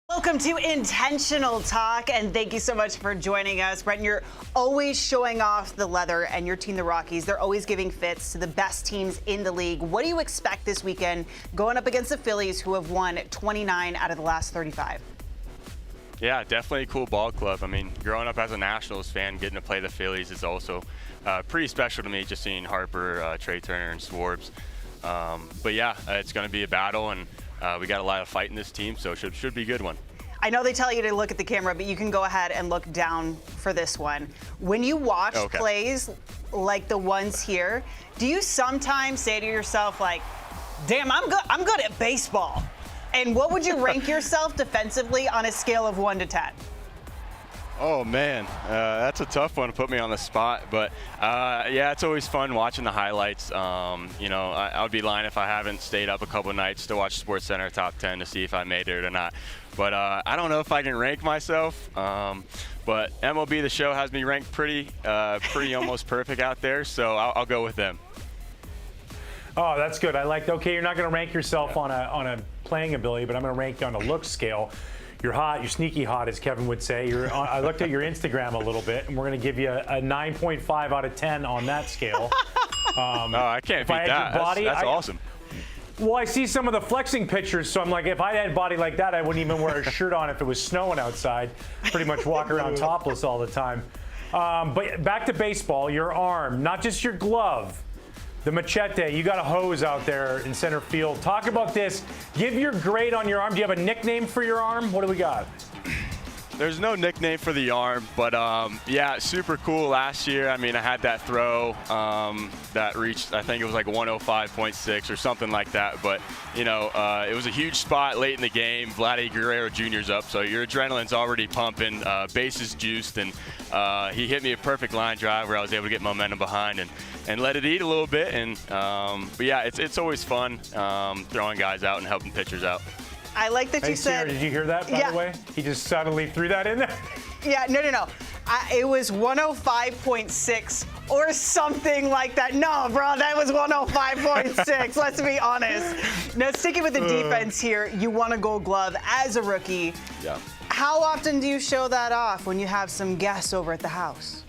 Welcome to Intentional Talk, and thank you so much for joining us. Brent, you're always showing off the leather, and your team, the Rockies, they're always giving fits to the best teams in the league. What do you expect this weekend going up against the Phillies, who have won 29 out of the last 35? Yeah, definitely a cool ball club. I mean, growing up as a Nationals fan, getting to play the Phillies is also pretty special to me, just seeing Harper, Trey Turner, and Swartz. But yeah, it's going to be a battle, and we got a lot of fight in this team, so it should be a good one. I know they tell you to look at the camera, but you can go ahead and look down for this one. When you watch plays like the ones here, do you sometimes say to yourself, like, damn, I'm good at baseball? And what would you rank yourself defensively on a scale of 1 to 10? Oh, man, that's a tough one to put me on the spot. But, yeah, it's always fun watching the highlights. You know, I would be lying if I haven't stayed up a couple nights to watch SportsCenter Top 10 to see if I made it or not. But I don't know if I can rank myself. But MLB The Show has me ranked pretty almost perfect out there, so I'll go with them. Oh, that's good. I like. Okay, you're not going to rank yourself on a playing ability, but I'm going to rank you on a look scale. You're hot. You're sneaky hot, as Kevin would say. I looked at your Instagram a little bit, and we're going to give you a 9.5 out of 10 on that scale. Oh, I can't beat that. That's awesome. Well, I see some of the flexing pictures, so I'm like, if I had a body like that, I wouldn't even wear a shirt on if it was snowing outside. Pretty much walk around topless all the time. But back to baseball, your arm, not just your glove. The machete, you got a hose out there in center field. Talk about this. Give your grade on your arm. Do you have a nickname for your arm? What do we got? There's no nickname for the arm, but yeah, super cool last year. I mean, I had that throw that reached, I think it was like 105.6 or something like that. But, you know, it was a huge spot late in the game. Vladdy Guerrero Jr.'s up, so your adrenaline's already pumping, bases juiced, and he hit me a perfect line drive where I was able to get momentum behind and let it eat a little bit. And but yeah, it's always fun throwing guys out and helping pitchers out. I like that you said. Sarah, did you hear that, by the way? He just suddenly threw that in there? Yeah, no. It was 105.6 or something like that. No, bro, that was 105.6. Let's be honest. Now, sticking with the defense here, you won a Gold Glove as a rookie. Yeah. How often do you show that off when you have some guests over at the house?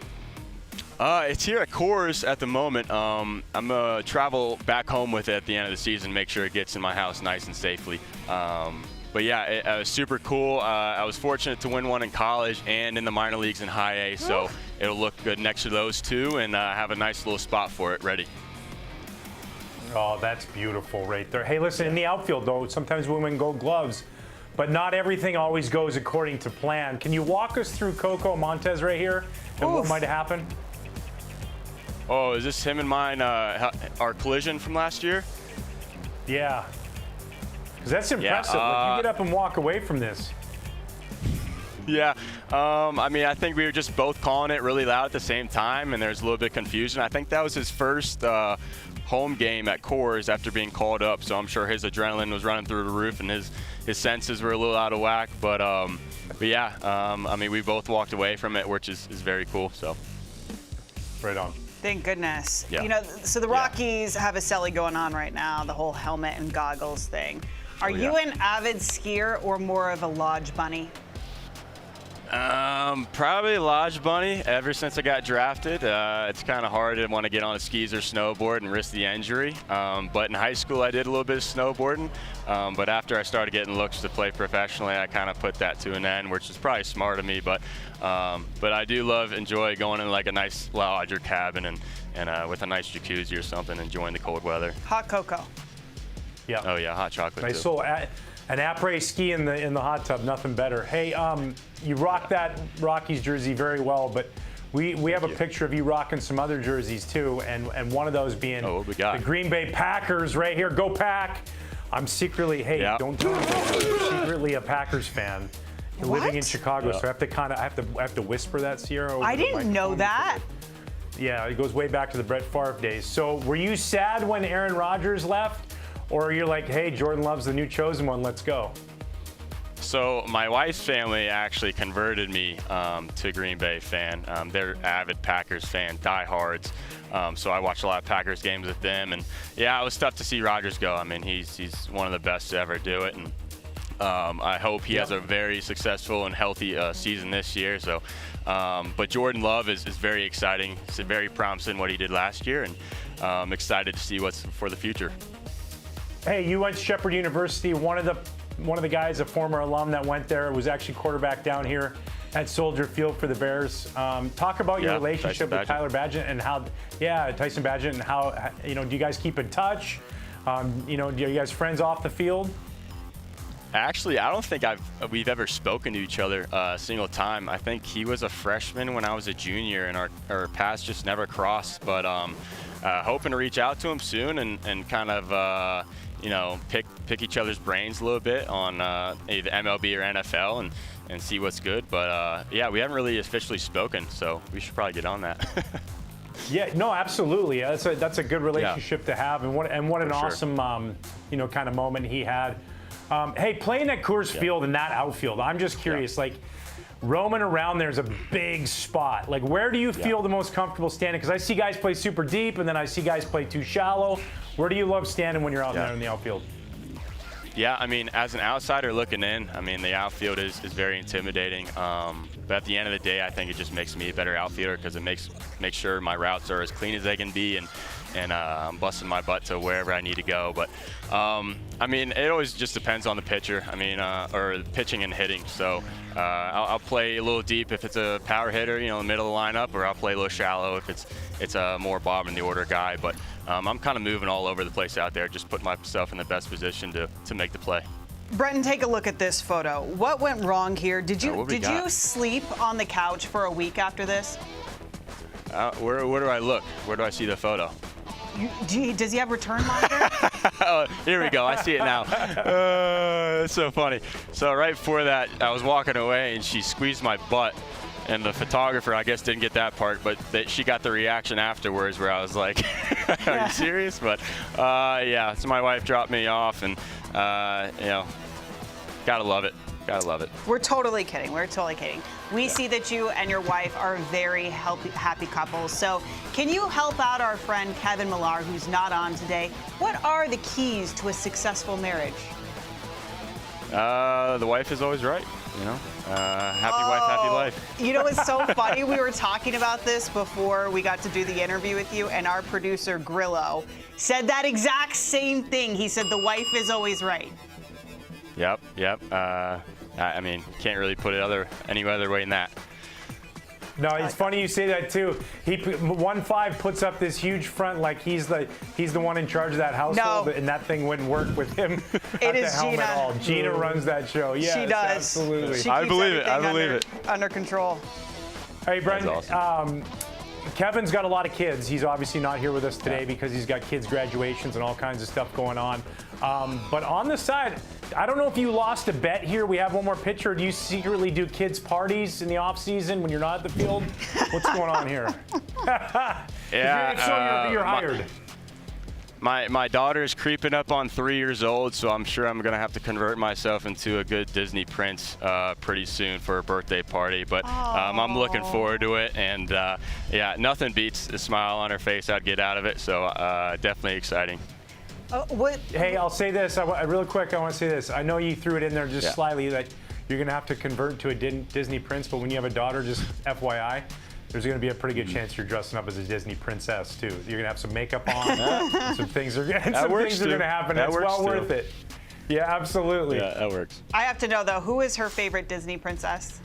It's here at Coors at the moment. I'm going to travel back home with it at the end of the season, make sure it gets in my house nice and safely. But yeah, it was super cool. I was fortunate to win one in college and in the minor leagues in high A, so it'll look good next to those two and have a nice little spot for it ready. Oh, that's beautiful right there. Hey, listen, in the outfield, though, sometimes we win Gold Gloves, but not everything always goes according to plan. Can you walk us through Coco Montes right here and what might have happened? Oh, is this him and mine, our collision from last year? Yeah. Because that's impressive. Like, you get up and walk away from this. Yeah. I mean, I think we were just both calling it really loud at the same time, and there's a little bit of confusion. I think that was his first home game at Coors after being called up, so I'm sure his adrenaline was running through the roof and his senses were a little out of whack. But yeah, I mean, we both walked away from it, which is very cool. So. Right on. Thank goodness. Yeah. You know, so the Rockies have a selling going on right now, the whole helmet and goggles thing. Are you an avid skier or more of a lodge bunny? Probably a lodge bunny. Ever since I got drafted, it's kind of hard to want to get on a skis or snowboard and risk the injury. But in high school, I did a little bit of snowboarding. But after I started getting looks to play professionally, I kind of put that to an end, which is probably smart of me. But I do enjoy going in like a nice lodge or cabin and with a nice jacuzzi or something, enjoying the cold weather. Hot cocoa. Yeah. Oh yeah, hot chocolate nice too. little an après ski in the hot tub, nothing better. Hey, you rock that Rockies jersey very well, but we have a picture of you rocking some other jerseys too, and one of those being the Green Bay Packers right here. Go Pack! I'm secretly, don't tell me, I'm secretly a Packers fan. You're living in Chicago, so I have to whisper that, Sierra. I didn't know that. Yeah, it goes way back to the Brett Favre days. So were you sad when Aaron Rodgers left? Or you're like, hey, Jordan Love's the new chosen one, let's go? So my wife's family actually converted me to Green Bay fan. They're avid Packers fan, diehards. So I watched a lot of Packers games with them. And yeah, it was tough to see Rodgers go. I mean, he's one of the best to ever do it. I hope he has a very successful and healthy season this year. So, but Jordan Love is very exciting. It's very promising what he did last year, and I'm excited to see what's for the future. Hey, you went to Shepherd University. One of the guys, a former alum that went there, was actually quarterback down here at Soldier Field for the Bears. Talk about your relationship with Tyler Bagent and how, Tyson Bagent, and how, do you guys keep in touch? Are you guys friends off the field? Actually, I don't think we've ever spoken to each other a single time. I think he was a freshman when I was a junior, and our paths just never crossed. But hoping to reach out to him soon and kind of pick each other's brains a little bit on either MLB or NFL and see what's good. But yeah, we haven't really officially spoken, so we should probably get on that. Yeah, no, absolutely. That's a good relationship to have, and what an awesome kind of moment he had. Hey, playing at Coors Field in that outfield, I'm just curious, like roaming around there's a big spot. Like, where do you feel the most comfortable standing? Because I see guys play super deep, and then I see guys play too shallow. Where do you love standing when you're out there in the outfield? Yeah, I mean, as an outsider looking in, I mean, the outfield is very intimidating. But at the end of the day, I think it just makes me a better outfielder because it makes sure my routes are as clean as they can be, and I'm busting my butt to wherever I need to go. But I mean, it always just depends on the pitcher. I mean, or pitching and hitting. So I'll play a little deep if it's a power hitter, in the middle of the lineup, or I'll play a little shallow if it's a more bottom in the order guy. But I'm kind of moving all over the place out there, just putting myself in the best position to make the play. Brenton, take a look at this photo. What went wrong here? Did you sleep on the couch for a week after this? Where do I look? Where do I see the photo? Does he have return monitor? Oh, here we go. I see it now. It's so funny. So right before that, I was walking away, and she squeezed my butt. And the photographer, I guess, didn't get that part, but she got the reaction afterwards where I was like, are you serious? But, yeah, so my wife dropped me off, and, gotta love it. Gotta love it. We're totally kidding. We see that you and your wife are a very happy couple. So can you help out our friend Kevin Millar, who's not on today? What are the keys to a successful marriage? The wife is always right, happy wife, happy life. It's so funny. We were talking about this before we got to do the interview with you, and our producer, Grillo, said that exact same thing. He said the wife is always right. Yep. I mean, can't really put it any other way than that. No, it's funny you say that too. 1-5 puts up this huge front like he's the one in charge of that household, and that thing wouldn't work with him at the helm at all. Gina runs that show. Yes, she does. Absolutely. She I believe it. Under control. Hey, Brendan. Awesome. Kevin's got a lot of kids. He's obviously not here with us today because he's got kids' graduations and all kinds of stuff going on. But on the side, I don't know if you lost a bet here. We have one more pitcher. Do you secretly do kids' parties in the off season when you're not at the field? What's going on here? Yeah, you're hired. My daughter is creeping up on 3 years old, so I'm sure I'm going to have to convert myself into a good Disney prince pretty soon for a birthday party. But I'm looking forward to it, and yeah, nothing beats a smile on her face I'd get out of it, so definitely exciting. Hey, I'll say this real quick. I want to say this. I know you threw it in there just slightly that you're going to have to convert to a Disney prince, but when you have a daughter, just FYI, there's going to be a pretty good chance you're dressing up as a Disney princess too. You're going to have some makeup on, and some things are going to happen. It's well worth it. Yeah, absolutely. Yeah, that works. I have to know though, who is her favorite Disney princess?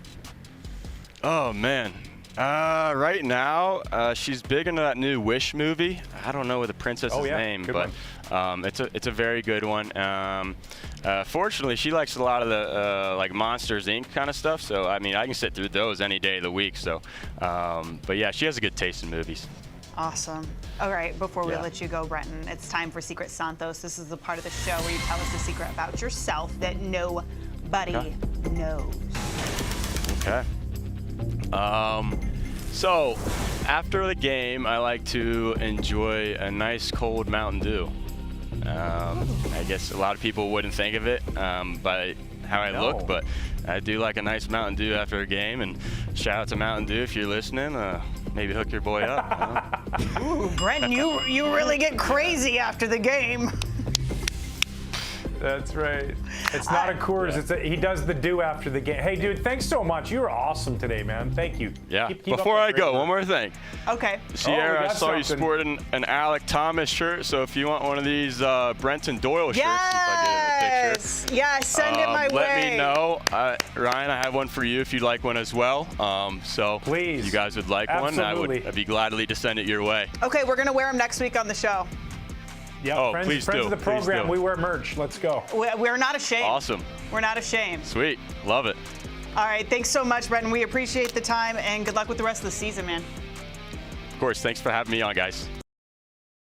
Oh man. Right now, she's big into that new Wish movie. I don't know what the princess's name, but it's a very good one. Fortunately, she likes a lot of the like Monsters Inc. kind of stuff. So I mean, I can sit through those any day of the week. So, but yeah, she has a good taste in movies. Awesome. All right, before we let you go, Brenton, it's time for Secret Santos. This is the part of the show where you tell us a secret about yourself that nobody knows. Okay. So after the game, I like to enjoy a nice cold Mountain Dew. I guess a lot of people wouldn't think of it by how I look, but I do like a nice Mountain Dew after a game. And shout out to Mountain Dew if you're listening. Maybe hook your boy up. Ooh, Brenton, you really get crazy after the game. That's right. It's not a Coors. It's he does the do after the game. Hey, dude, thanks so much. You were awesome today, man. Thank you. Yeah. Keep Before I go, one more thing. Okay. Sierra, I got saw you something. sporting an Alec Thomas shirt, so if you want one of these Brenton-Doyle shirts, since I gave him a picture. Yes, send it my way. Let me know. Ryan, I have one for you if you'd like one as well. So Please. if you guys would like one, Absolutely. I'd be gladly to send it your way. Okay, we're going to wear them next week on the show. Yeah, Oh, friends, please friends do. of the Please program, do. we wear merch. Let's go. We're not ashamed. Awesome. We're not ashamed. Sweet. Love it. All right, thanks so much, Brenton. We appreciate the time, and good luck with the rest of the season, man. Of course. Thanks for having me on, guys.